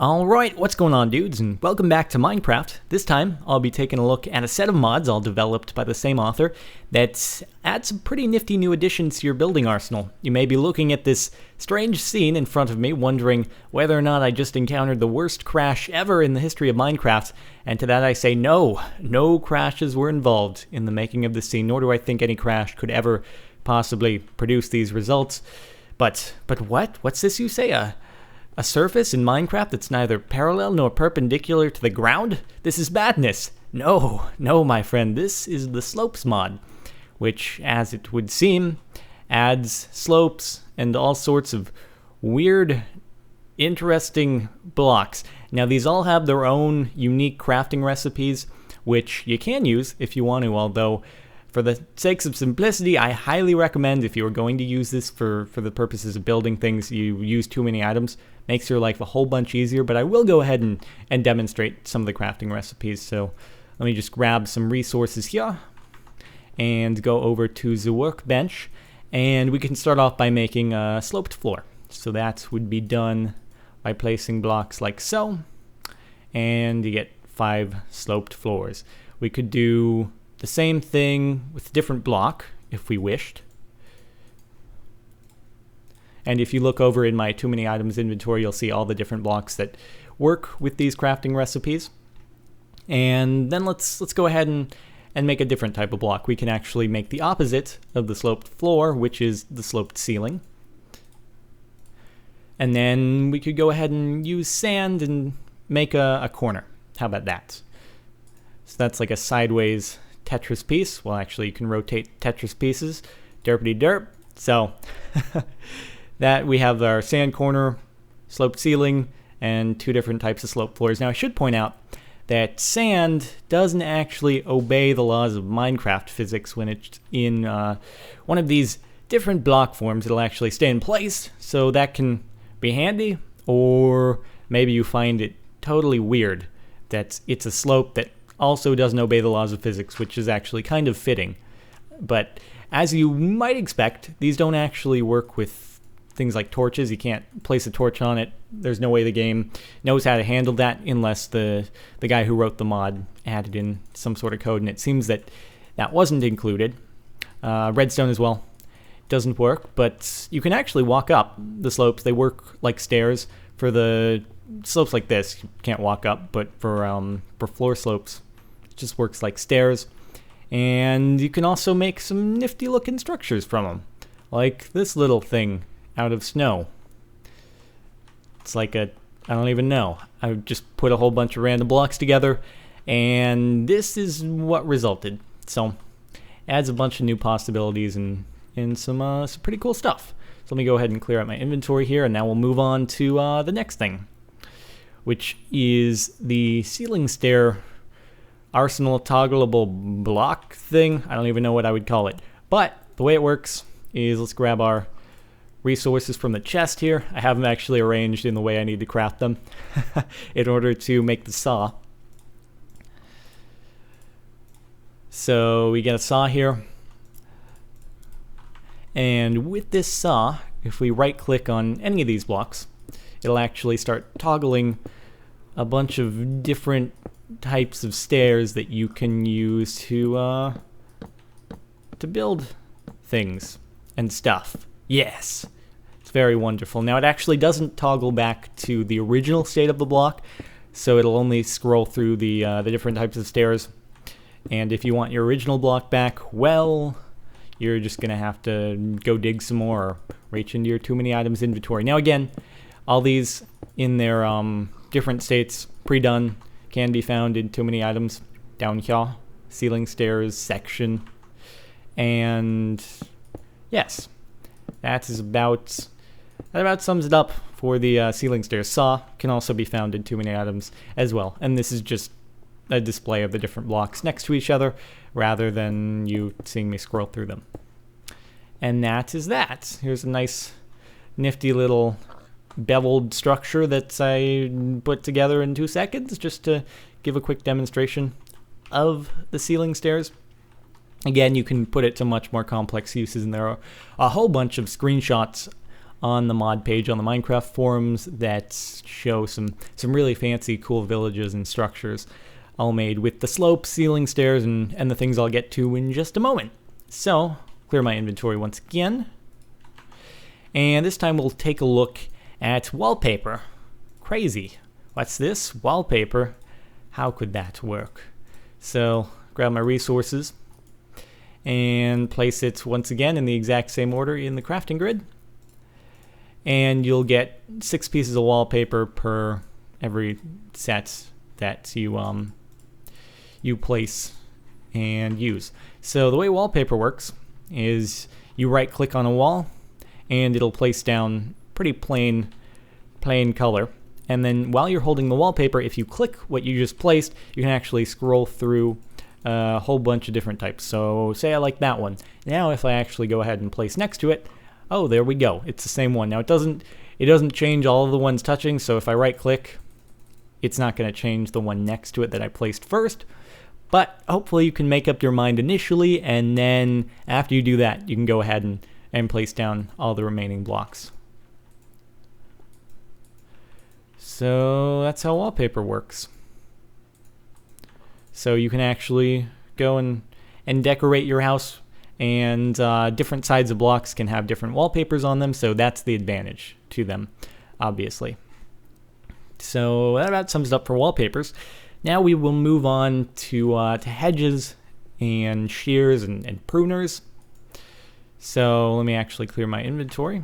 Alright, what's going on, dudes, and welcome back to Minecraft. This time, I'll be taking a look at a set of mods all developed by the same author that adds some pretty nifty new additions to your building arsenal. You may be looking at this strange scene in front of me, wondering whether or not I just encountered the worst crash ever in the history of Minecraft, and to that I say no crashes were involved in the making of this scene, nor do I think any crash could ever possibly produce these results. But what? What's this you say? A surface in Minecraft that's neither parallel nor perpendicular to the ground? This is madness. No, my friend, this is the slopes mod, which, as it would seem, adds slopes and all sorts of weird, interesting blocks. Now, these all have their own unique crafting recipes, which you can use if you want to, although for the sakes of simplicity, I highly recommend if you are going to use this for the purposes of building things, you use too many items. Makes your life a whole bunch easier, but I will go ahead and demonstrate some of the crafting recipes. So let me just grab some resources here and go over to the workbench, and we can start off by making a sloped floor. So that would be done by placing blocks like so, and you get 5 sloped floors. We could do the same thing with a different block if we wished. And if you look over in my too many items inventory, you'll see all the different blocks that work with these crafting recipes. And then let's go ahead and make a different type of block. We can actually make the opposite of the sloped floor, which is the sloped ceiling. And then we could go ahead and use sand and make a corner. How about that? So that's like a sideways Tetris piece. Well, actually, you can rotate Tetris pieces. Derpity derp. So that we have our sand corner, sloped ceiling, and 2 different types of slope floors. Now, I should point out that sand doesn't actually obey the laws of Minecraft physics when it's in one of these different block forms. It'll actually stay in place, so that can be handy, or maybe you find it totally weird that it's a slope that also doesn't obey the laws of physics, which is actually kind of fitting. But as you might expect, these don't actually work with things like torches. You can't place a torch on it. There's no way the game knows how to handle that unless the guy who wrote the mod added in some sort of code, and it seems that wasn't included. Redstone as well doesn't work, but you can actually walk up the slopes. They work like stairs. For the slopes like this, you can't walk up, but for floor slopes, it just works like stairs. And you can also make some nifty looking structures from them, like this little thing out of snow. It's like I don't even know. I just put a whole bunch of random blocks together, and this is what resulted. So adds a bunch of new possibilities and some pretty cool stuff. So let me go ahead and clear out my inventory here, and now we'll move on to the next thing, which is the ceiling stair arsenal toggleable block thing. I don't even know what I would call it, but the way it works is, let's grab our resources from the chest here. I have them actually arranged in the way I need to craft them in order to make the saw. So we get a saw here, and with this saw, if we right click on any of these blocks, it'll actually start toggling a bunch of different types of stairs that you can use to build things and stuff. Yes, it's very wonderful. Now, it actually doesn't toggle back to the original state of the block, so it'll only scroll through the different types of stairs. And if you want your original block back, well, you're just going to have to go dig some more or reach into your too many items inventory. Now, again, all these in their different states, pre-done, can be found in too many items down here, ceiling stairs section. And yes, that about sums it up for the ceiling stairs. Saw can also be found in too many items as well, and this is just a display of the different blocks next to each other rather than you seeing me scroll through them. And that is that. Here's a nice nifty little beveled structure that I put together in 2 seconds just to give a quick demonstration of the ceiling stairs. Again, you can put it to much more complex uses, and there are a whole bunch of screenshots on the mod page on the Minecraft forums that show some really fancy, cool villages and structures, all made with the slopes, ceiling stairs, and the things I'll get to in just a moment. So, clear my inventory once again. And this time we'll take a look at wallpaper. Crazy. What's this? Wallpaper? How could that work? So, grab my resources and place it once again in the exact same order in the crafting grid. And you'll get 6 pieces of wallpaper per every set that you place and use. So the way wallpaper works is you right click on a wall and it'll place down pretty plain color, and then while you're holding the wallpaper, if you click what you just placed, you can actually scroll through a whole bunch of different types. So say I like that one. Now if I actually go ahead and place next to it, oh, there we go, it's the same one. Now it doesn't change all of the ones touching, so if I right click, it's not going to change the one next to it that I placed first. But hopefully you can make up your mind initially, and then after you do that, you can go ahead and place down all the remaining blocks. So that's how wallpaper works. So you can actually go and decorate your house, and different sides of blocks can have different wallpapers on them, so that's the advantage to them, obviously. So that about sums it up for wallpapers. Now we will move on to hedges and shears and pruners. So let me actually clear my inventory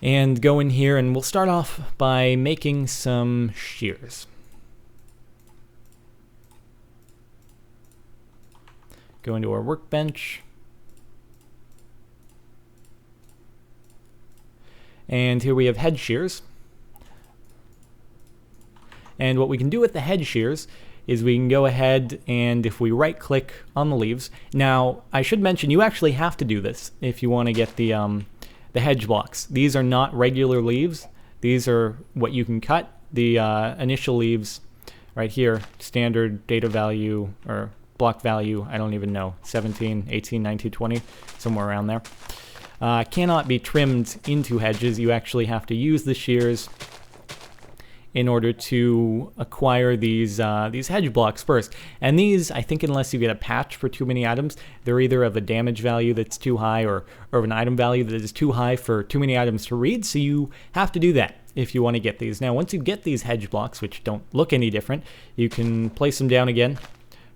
and go in here, and we'll start off by making some shears. Go into our workbench. And here we have hedge shears. And what we can do with the hedge shears is we can go ahead and if we right click on the leaves. Now, I should mention you actually have to do this if you want to get the hedge blocks. These are not regular leaves. These are what you can cut. The initial leaves right here, standard data value or block value, I don't even know, 17, 18, 19, 20, somewhere around there. Cannot be trimmed into hedges. You actually have to use the shears in order to acquire these hedge blocks first. And these, I think unless you get a patch for too many items, they're either of a damage value that's too high or of an item value that is too high for too many items to read, so you have to do that if you want to get these. Now, once you get these hedge blocks, which don't look any different, you can place them down again.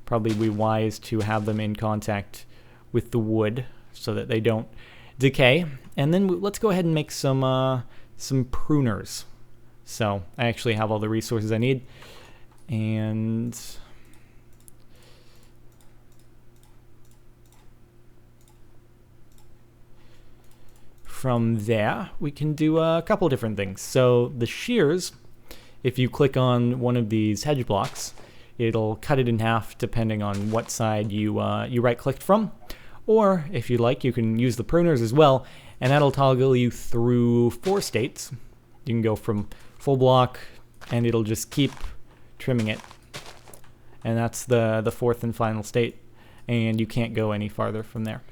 Probably be wise to have them in contact with the wood so that they don't decay. And then let's go ahead and make some pruners. So I actually have all the resources I need, and from there we can do a couple different things. So the shears, if you click on one of these hedge blocks, it'll cut it in half depending on what side you right clicked from. Or if you like, you can use the pruners as well, and that'll toggle you through 4 states. You can go from full block, and it'll just keep trimming it, and that's the 4th and final state, and you can't go any farther from there.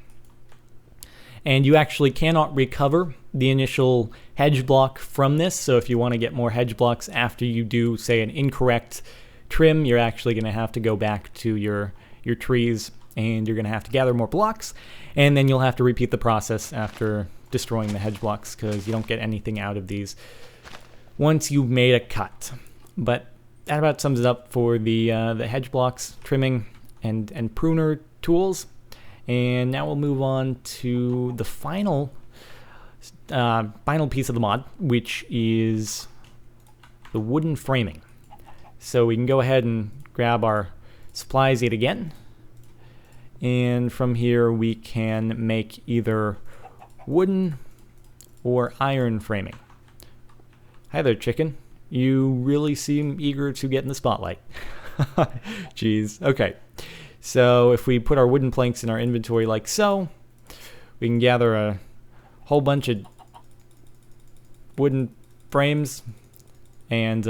And you actually cannot recover the initial hedge block from this, so if you want to get more hedge blocks after you do, say, an incorrect trim, you're actually going to have to go back to your trees, and you're going to have to gather more blocks, and then you'll have to repeat the process after destroying the hedge blocks, because you don't get anything out of these once you've made a cut. But that about sums it up for the hedge blocks, trimming, and pruner tools. And now we'll move on to the final piece of the mod, which is the wooden framing. So we can go ahead and grab our supplies yet again, and from here we can make either wooden or iron framing. Hi there, chicken. You really seem eager to get in the spotlight. Jeez. Okay. So if we put our wooden planks in our inventory like so, we can gather a whole bunch of wooden frames, and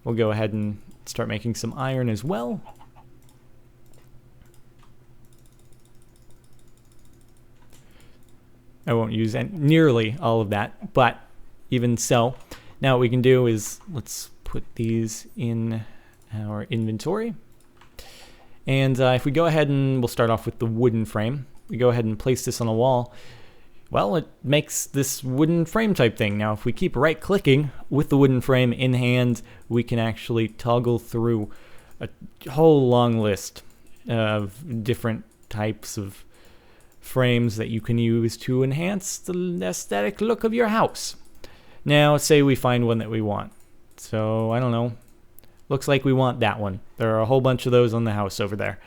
we'll go ahead and start making some iron as well. I won't use nearly all of that, but even so, now what we can do is let's put these in our inventory. And if we go ahead and we'll start off with the wooden frame. We go ahead and place this on a wall. Well, it makes this wooden frame type thing. Now, if we keep right clicking with the wooden frame in hand, we can actually toggle through a whole long list of different types of frames that you can use to enhance the aesthetic look of your house. Now, say we find one that we want. So, I don't know. Looks like we want that one. There are a whole bunch of those on the house over there.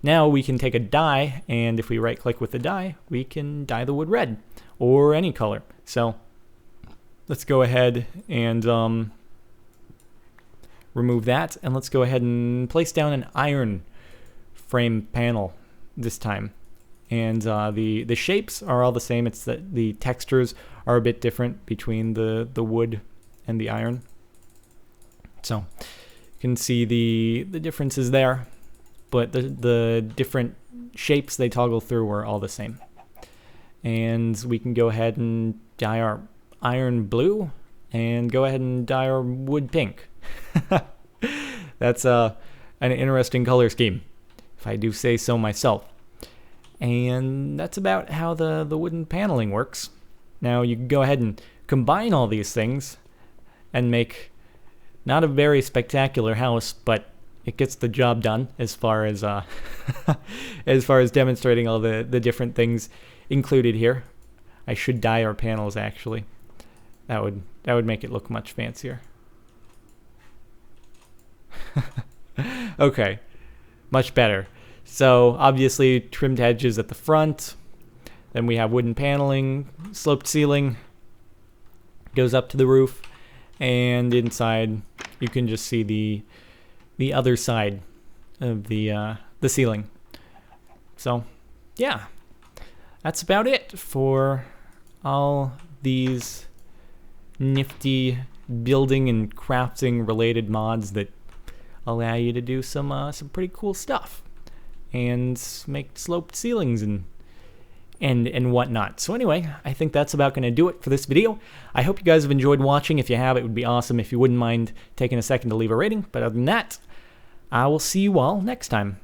Now we can take a dye, and if we right click with the dye, we can dye the wood red or any color. So let's go ahead and remove that, and let's go ahead and place down an iron frame panel this time. And the shapes are all the same. It's that the textures are a bit different between the wood and the iron. So you can see the differences there, but the different shapes they toggle through are all the same. And we can go ahead and dye our iron blue and go ahead and dye our wood pink. That's an interesting color scheme, if I do say so myself. And that's about how the wooden paneling works. Now you can go ahead and combine all these things and make not a very spectacular house, but it gets the job done as far as as far as demonstrating all the different things included here. I should dye our panels actually. That would make it look much fancier. Okay, much better. So obviously trimmed hedges at the front. Then we have wooden paneling, sloped ceiling, goes up to the roof, and inside you can just see the other side of the ceiling. So yeah, that's about it for all these nifty building and crafting related mods that allow you to do some pretty cool stuff and make sloped ceilings and whatnot. So anyway, I think that's about going to do it for this video. I hope you guys have enjoyed watching. If you have, it would be awesome if you wouldn't mind taking a second to leave a rating. But other than that, I will see you all next time.